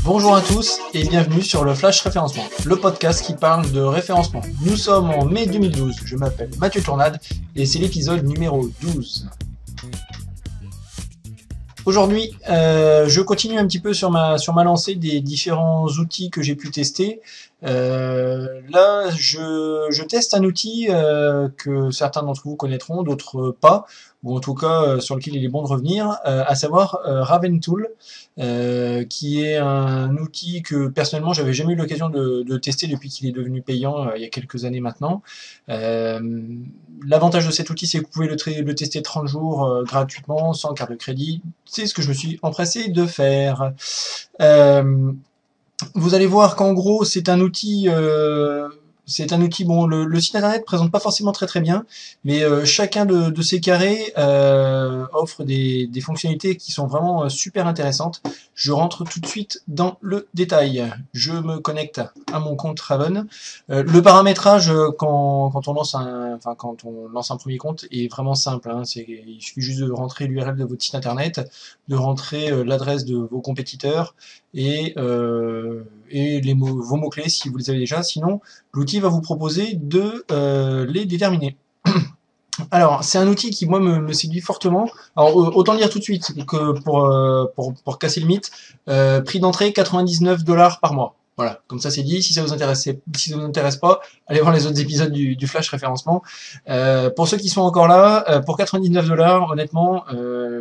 Bonjour à tous et bienvenue sur le Flash Référencement, le podcast qui parle de référencement. Nous sommes en mai 2012, je m'appelle Mathieu Tournade et c'est l'épisode numéro 12. Aujourd'hui, je continue un petit peu sur ma lancée des différents outils que j'ai pu tester. Là, je teste un outil que certains d'entre vous connaîtront, d'autres pas, ou en tout cas sur lequel il est bon de revenir, à savoir Raventool, qui est un outil que personnellement j'avais jamais eu l'occasion de tester depuis qu'il est devenu payant il y a quelques années maintenant. L'avantage de cet outil, c'est que vous pouvez le tester 30 jours gratuitement, sans carte de crédit. C'est ce que je me suis empressé de faire. Vous allez voir qu'en gros, c'est un outil. Bon, le site internet présente pas forcément très bien, mais chacun de ces carrés offre des fonctionnalités qui sont vraiment super intéressantes. Je rentre tout de suite dans le détail. Je me connecte à mon compte Raven. Le paramétrage quand on lance un premier compte est vraiment simple. Il suffit juste de rentrer l'URL de votre site internet, de rentrer l'adresse de vos compétiteurs et vos mots-clés si vous les avez déjà. Sinon, l'outil va vous proposer de les déterminer. Alors, c'est un outil qui, moi, me séduit fortement. Alors, autant dire tout de suite que pour casser le mythe, prix d'entrée $99 par mois. Voilà, comme ça c'est dit. Si ça vous intéresse pas, allez voir les autres épisodes du Flash Référencement. Pour ceux qui sont encore là, pour $99, honnêtement,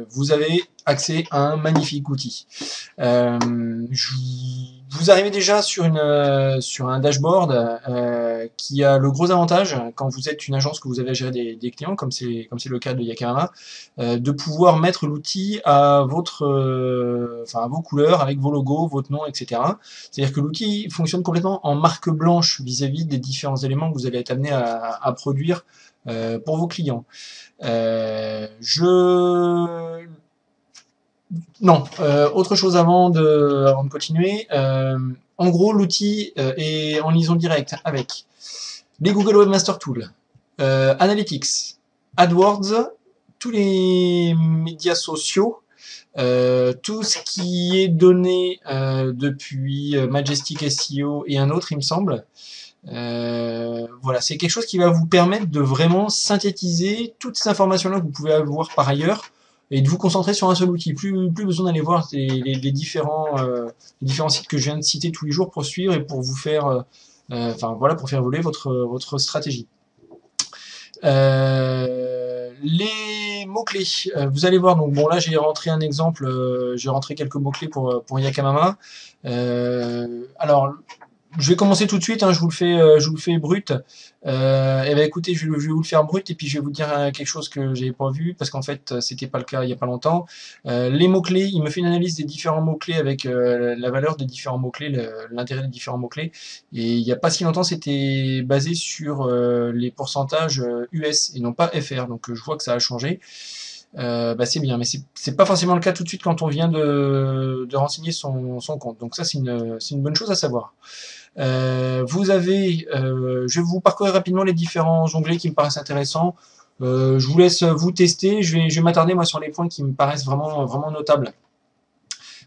vous avez accès à un magnifique outil. Vous arrivez déjà sur un dashboard qui a le gros avantage, quand vous êtes une agence que vous avez à gérer des clients, comme c'est le cas de Yakamama, de pouvoir mettre l'outil à vos couleurs, avec vos logos, votre nom, etc. C'est-à-dire que l'outil fonctionne complètement en marque blanche vis-à-vis des différents éléments que vous allez être amené à produire pour vos clients. Autre chose avant de continuer. En gros, l'outil est en liaison directe avec les Google Webmaster Tools, Analytics, AdWords, tous les médias sociaux, tout ce qui est donné depuis Majestic SEO et un autre, il me semble. Voilà, c'est quelque chose qui va vous permettre de vraiment synthétiser toutes ces informations-là que vous pouvez avoir par ailleurs et de vous concentrer sur un seul outil. Plus besoin d'aller voir les différents sites que je viens de citer tous les jours pour suivre et pour vous faire, pour faire évoluer votre stratégie. Les mots-clés, vous allez voir, donc bon là j'ai rentré un exemple, j'ai rentré quelques mots-clés pour Yakamama. Alors je vais commencer tout de suite, je vous le fais brut. Écoutez, je vais vous le faire brut et puis je vais vous dire quelque chose que j'avais pas vu parce qu'en fait c'était pas le cas il y a pas longtemps. Les mots-clés, il me fait une analyse des différents mots-clés avec la valeur des différents mots-clés, l'intérêt des différents mots-clés. Et il y a pas si longtemps c'était basé sur les pourcentages US et non pas FR. Donc je vois que ça a changé. C'est bien, mais c'est pas forcément le cas tout de suite quand on vient de renseigner son compte. Donc ça c'est une bonne chose à savoir. Je vais vous parcourir rapidement les différents onglets qui me paraissent intéressants. Je vous laisse vous tester. Je vais m'attarder moi sur les points qui me paraissent vraiment notables.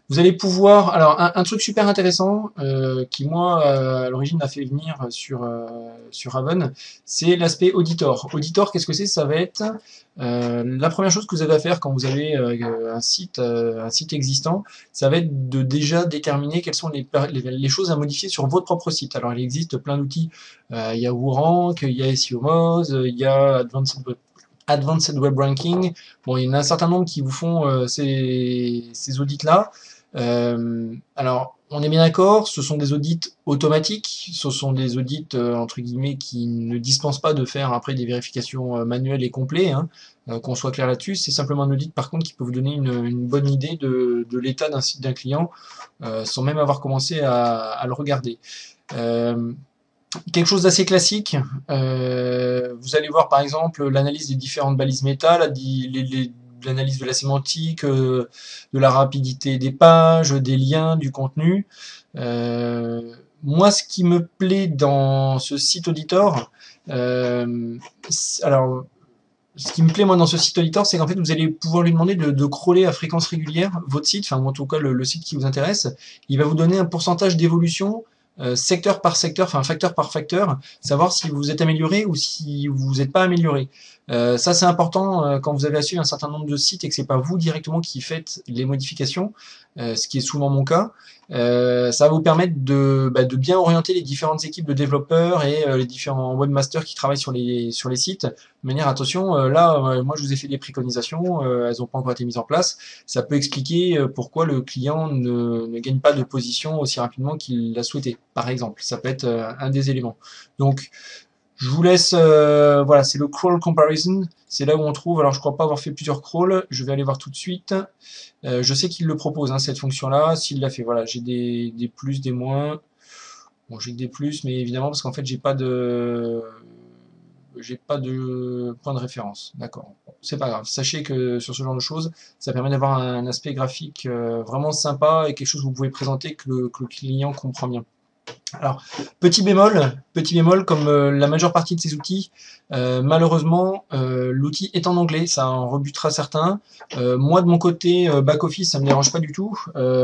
Vous allez pouvoir, alors un truc super intéressant qui moi à l'origine m'a fait venir sur Raven, c'est l'aspect auditor. Auditor, qu'est-ce que c'est? Ça va être la première chose que vous avez à faire quand vous avez un site existant, ça va être de déjà déterminer quelles sont les choses à modifier sur votre propre site. Alors il existe plein d'outils, il y a WooRank, il y a SEO Moz, il y a Advanced Web Ranking. Bon, il y en a un certain nombre qui vous font ces audits-là. Alors, on est bien d'accord, ce sont des audits automatiques, ce sont des audits entre guillemets qui ne dispensent pas de faire après des vérifications manuelles et complètes, qu'on soit clair là-dessus. C'est simplement un audit par contre qui peut vous donner une bonne idée de l'état d'un site d'un client sans même avoir commencé à le regarder. Quelque chose d'assez classique, vous allez voir par exemple l'analyse des différentes balises méta, l'analyse de la sémantique, de la rapidité des pages, des liens, du contenu. Moi, ce qui me plaît dans ce site auditor, alors ce qui me plaît moi dans ce site auditor, c'est qu'en fait vous allez pouvoir lui demander de crawler à fréquence régulière votre site, enfin ou en tout cas le site qui vous intéresse. Il va vous donner un pourcentage d'évolution secteur par secteur, enfin facteur par facteur, savoir si vous êtes amélioré ou si vous n'êtes pas amélioré. Ça c'est important quand vous avez à suivre un certain nombre de sites et que c'est pas vous directement qui faites les modifications, ce qui est souvent mon cas. Ça va vous permettre de bien orienter les différentes équipes de développeurs et les différents webmasters qui travaillent sur les sites. De manière, attention, moi je vous ai fait des préconisations, elles n'ont pas encore été mises en place. Ça peut expliquer pourquoi le client ne gagne pas de position aussi rapidement qu'il l'a souhaité, par exemple. Ça peut être un des éléments. Donc, je vous laisse, voilà, c'est le crawl comparison. C'est là où on trouve, alors je crois pas avoir fait plusieurs crawls, je vais aller voir tout de suite. Je sais qu'il le propose, hein, cette fonction-là. S'il l'a fait, voilà, j'ai des plus, des moins. Bon, j'ai que des plus, mais évidemment, parce qu'en fait, j'ai pas de point de référence. D'accord. Bon, c'est pas grave. Sachez que sur ce genre de choses, ça permet d'avoir un aspect graphique vraiment sympa et quelque chose que vous pouvez présenter que le client comprend bien. Alors, petit bémol, comme la majeure partie de ces outils, malheureusement, l'outil est en anglais, ça en rebutera certains. Moi, de mon côté, back-office, ça me dérange pas du tout.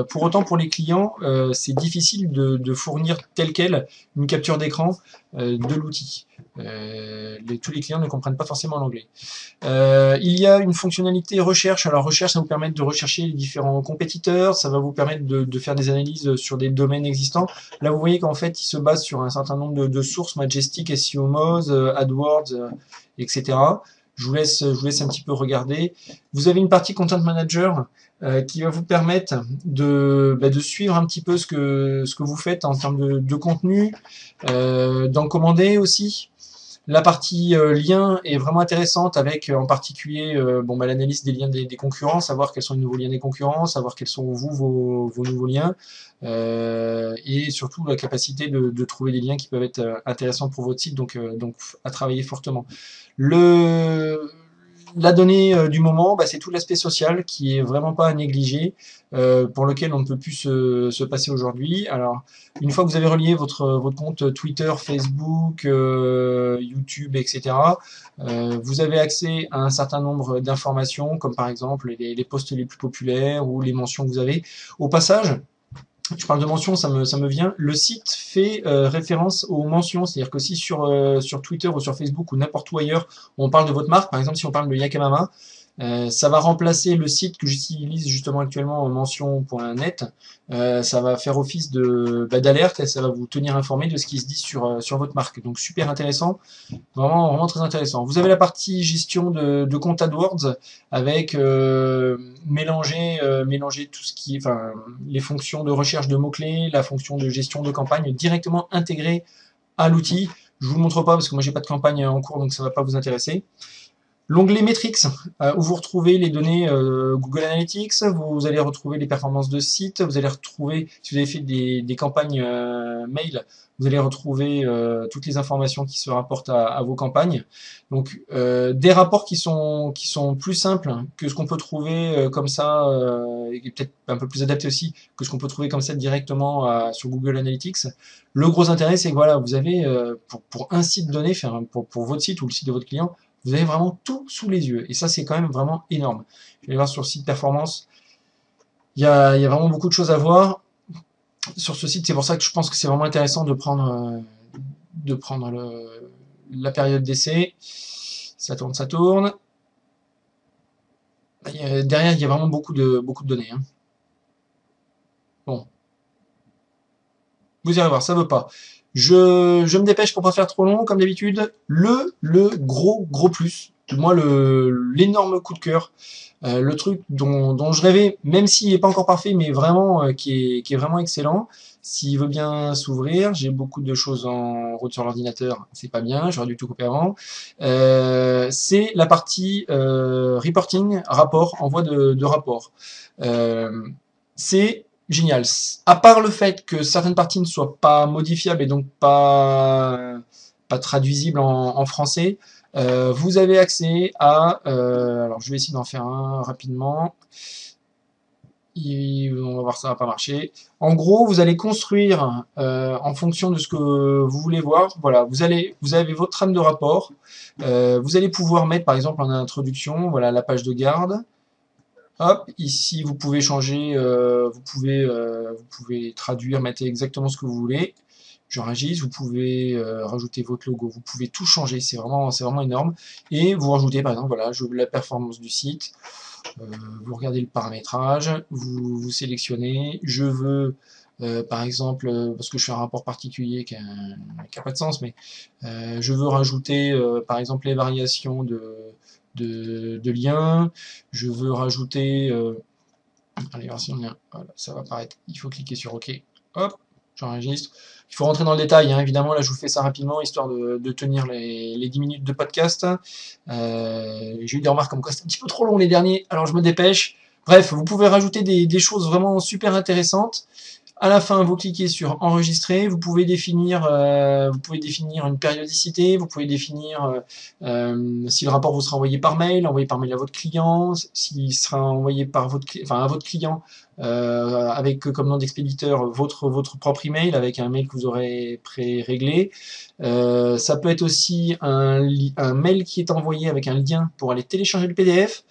Pour autant, pour les clients, c'est difficile de fournir tel quel une capture d'écran de l'outil. Tous les clients ne comprennent pas forcément l'anglais. Il y a une fonctionnalité recherche. Alors recherche, ça va vous permettre de rechercher les différents compétiteurs, ça va vous permettre de faire des analyses sur des domaines existants. Là, vous voyez qu'en fait, il se base sur un certain nombre de sources, Majestic, SEO Moz, AdWords, etc. Je vous laisse un petit peu regarder. Vous avez une partie Content Manager qui va vous permettre de suivre un petit peu ce que vous faites en termes de contenu, d'en commander aussi. La partie lien est vraiment intéressante avec en particulier l'analyse des liens des concurrents, savoir quels sont les nouveaux liens des concurrents, savoir quels sont vos nouveaux liens, et surtout la capacité de trouver des liens qui peuvent être intéressants pour votre site, donc à travailler fortement. La donnée du moment, c'est tout l'aspect social qui est vraiment pas à négliger, pour lequel on ne peut plus se passer aujourd'hui. Alors, une fois que vous avez relié votre compte Twitter, Facebook, YouTube, etc., vous avez accès à un certain nombre d'informations, comme par exemple les posts les plus populaires ou les mentions que vous avez. Au passage, je parle de mentions, ça me vient. Le site fait référence aux mentions, c'est-à-dire que si sur Twitter ou sur Facebook ou n'importe où ailleurs, on parle de votre marque, par exemple si on parle de Yakamama, ça va remplacer le site que j'utilise justement actuellement en mention.net. Ça va faire office d'alerte et ça va vous tenir informé de ce qui se dit sur votre marque. Donc super intéressant, vraiment très intéressant. Vous avez la partie gestion de compte AdWords avec mélanger tout ce qui est, enfin, les fonctions de recherche de mots-clés, la fonction de gestion de campagne directement intégrée à l'outil. Je vous le montre pas parce que moi j'ai pas de campagne en cours donc ça va pas vous intéresser. L'onglet Metrics, où vous retrouvez les données Google Analytics, vous allez retrouver les performances de site, vous allez retrouver, si vous avez fait des campagnes mail, vous allez retrouver toutes les informations qui se rapportent à vos campagnes. Donc des rapports qui sont plus simples que ce qu'on peut trouver comme ça, et peut-être un peu plus adaptés aussi que ce qu'on peut trouver comme ça directement sur Google Analytics. Le gros intérêt, c'est que voilà, vous avez pour un site donné, enfin, pour votre site ou le site de votre client, vous avez vraiment tout sous les yeux. Et ça, c'est quand même vraiment énorme. Je vais voir sur le site performance. Il y a vraiment beaucoup de choses à voir sur ce site. C'est pour ça que je pense que c'est vraiment intéressant de prendre la période d'essai. Ça tourne, ça tourne. Derrière, il y a vraiment beaucoup de données. Hein. Bon. Vous irez voir, ça veut pas. Je me dépêche pour pas faire trop long, comme d'habitude. Le gros plus. Moi, l'énorme coup de cœur. Le truc dont je rêvais, même s'il n'est pas encore parfait, mais vraiment qui est vraiment excellent. S'il veut bien s'ouvrir, j'ai beaucoup de choses en route sur l'ordinateur, c'est pas bien, j'aurais dû tout couper avant. C'est la partie reporting, rapport, envoi de rapport. C'est génial. À part le fait que certaines parties ne soient pas modifiables et donc pas traduisibles en français, vous avez accès à... alors je vais essayer d'en faire un rapidement. On va voir, ça va pas marcher. En gros, vous allez construire en fonction de ce que vous voulez voir. Voilà, vous avez votre trame de rapport. Vous allez pouvoir mettre, par exemple, en introduction, voilà, la page de garde. Hop, ici, vous pouvez changer, vous pouvez traduire, mettre exactement ce que vous voulez. J'enregistre, vous pouvez rajouter votre logo, vous pouvez tout changer, c'est vraiment énorme. Et vous rajoutez, par exemple, voilà, je veux la performance du site. Vous regardez le paramétrage, vous sélectionnez, je veux par exemple, parce que je fais un rapport particulier qui a pas de sens, mais je veux rajouter par exemple les variations de liens, je veux rajouter les versions de liens, voilà, ça va apparaître, il faut cliquer sur OK, hop, j'enregistre. Il faut rentrer dans le détail, hein. Évidemment, là je vous fais ça rapidement, histoire de tenir les 10 minutes de podcast. J'ai eu des remarques comme quoi c'était un petit peu trop long les derniers, alors je me dépêche. Bref, vous pouvez rajouter des choses vraiment super intéressantes. À la fin, vous cliquez sur enregistrer, vous pouvez définir une périodicité, vous pouvez définir si le rapport vous sera envoyé par mail à votre client, s'il sera envoyé par à votre client avec comme nom d'expéditeur votre propre email avec un mail que vous aurez pré-réglé. Ça peut être aussi un mail qui est envoyé avec un lien pour aller télécharger le PDF.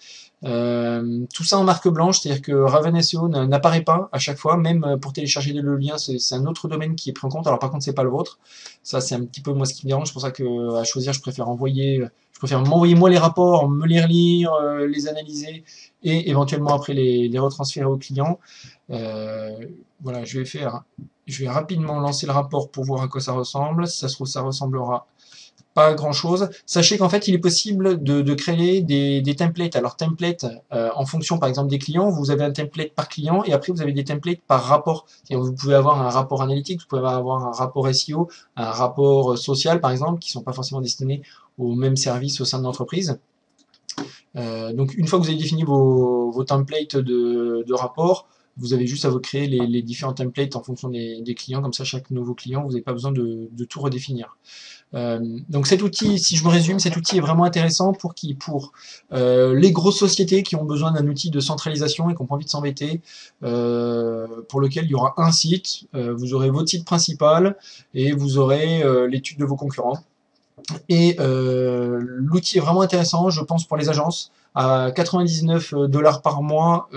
Tout ça en marque blanche, c'est-à-dire que Raven SEO n'apparaît pas à chaque fois, même pour télécharger le lien, c'est un autre domaine qui est pris en compte. Alors par contre, c'est pas le vôtre. Ça, c'est un petit peu moi ce qui me dérange. C'est pour ça que à choisir, je préfère m'envoyer moi les rapports, me les relire, les analyser et éventuellement après les retransférer au client. Voilà, je vais rapidement lancer le rapport pour voir à quoi ça ressemble. Si ça se trouve, ça ressemblera pas grand chose. Sachez qu'en fait, il est possible de créer des templates. Alors, templates, en fonction, par exemple, des clients, vous avez un template par client et après, vous avez des templates par rapport. Vous pouvez avoir un rapport analytique, vous pouvez avoir un rapport SEO, un rapport social, par exemple, qui sont pas forcément destinés au même service au sein de l'entreprise. Donc, une fois que vous avez défini vos templates de rapport, vous avez juste à vous créer les différents templates en fonction des clients. Comme ça, chaque nouveau client, vous n'avez pas besoin de tout redéfinir. Donc cet outil, si je me résume, cet outil est vraiment intéressant pour les grosses sociétés qui ont besoin d'un outil de centralisation et qui n'ont pas envie de s'embêter, pour lequel il y aura un site, vous aurez votre site principal et vous aurez l'étude de vos concurrents. Et l'outil est vraiment intéressant, je pense, pour les agences, à 99 $ par mois.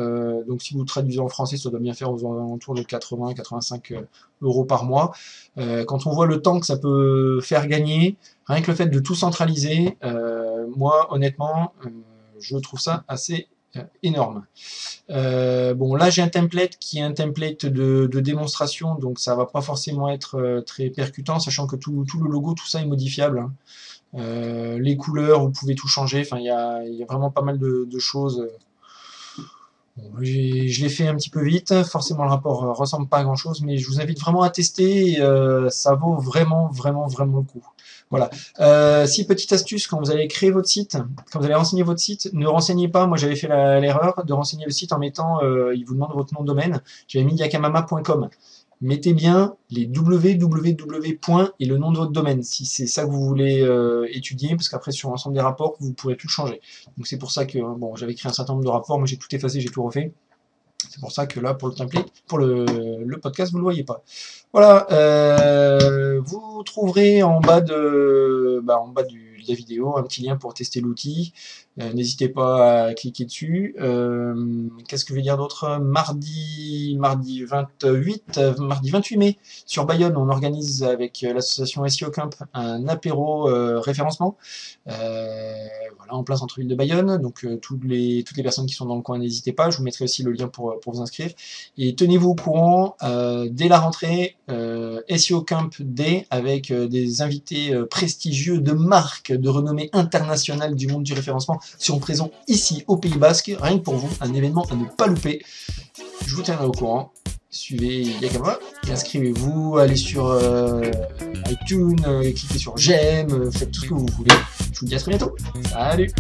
Donc si vous traduisez en français, ça doit bien faire aux alentours de 80-85 € par mois. Quand on voit le temps que ça peut faire gagner, rien que le fait de tout centraliser, moi, honnêtement, je trouve ça assez énorme. Bon, là j'ai un template qui est un template de démonstration, donc ça va pas forcément être très percutant, sachant que tout le logo, tout ça est modifiable, hein. Les couleurs, vous pouvez tout changer, enfin il y a vraiment pas mal de choses. Bon, je l'ai fait un petit peu vite, forcément le rapport ressemble pas à grand chose, mais je vous invite vraiment à tester, et, ça vaut vraiment le coup. Voilà. Si petite astuce, quand vous allez créer votre site, quand vous allez renseigner votre site, ne renseignez pas, moi j'avais fait l'erreur de renseigner le site en mettant, il vous demande votre nom de domaine, j'avais mis yakamama.com. Mettez bien les www et le nom de votre domaine, si c'est ça que vous voulez étudier, parce qu'après sur l'ensemble des rapports, vous ne pourrez plus le changer. Donc c'est pour ça que, bon, j'avais créé un certain nombre de rapports, moi j'ai tout effacé, j'ai tout refait. C'est pour ça que là, pour le template, pour le podcast, vous ne le voyez pas. Voilà, vous trouverez en bas de la vidéo un petit lien pour tester l'outil. N'hésitez pas à cliquer dessus. Qu'est-ce que je vais dire d'autre? Mardi 28 mai, sur Bayonne, on organise avec l'association SEO Camp un apéro référencement. Voilà, en place entre ville de Bayonne. Donc toutes les personnes qui sont dans le coin, n'hésitez pas. Je vous mettrai aussi le lien pour vous inscrire. Et tenez-vous au courant, dès la rentrée, SEO Camp Day, avec des invités prestigieux de marques de renommée internationale du monde du référencement seront présents ici au Pays Basque. Rien que pour vous, un événement à ne pas louper. Je vous tiendrai au courant. Suivez Yakama, inscrivez-vous, allez sur iTunes, cliquez sur j'aime, faites tout ce que vous voulez. Je vous dis à très bientôt. Salut!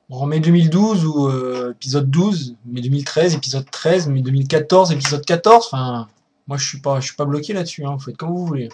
En mai 2012 ou épisode 12, mai 2013, épisode 13, mai 2014, épisode 14, enfin, moi je suis pas bloqué là-dessus, hein, vous faites comme vous voulez.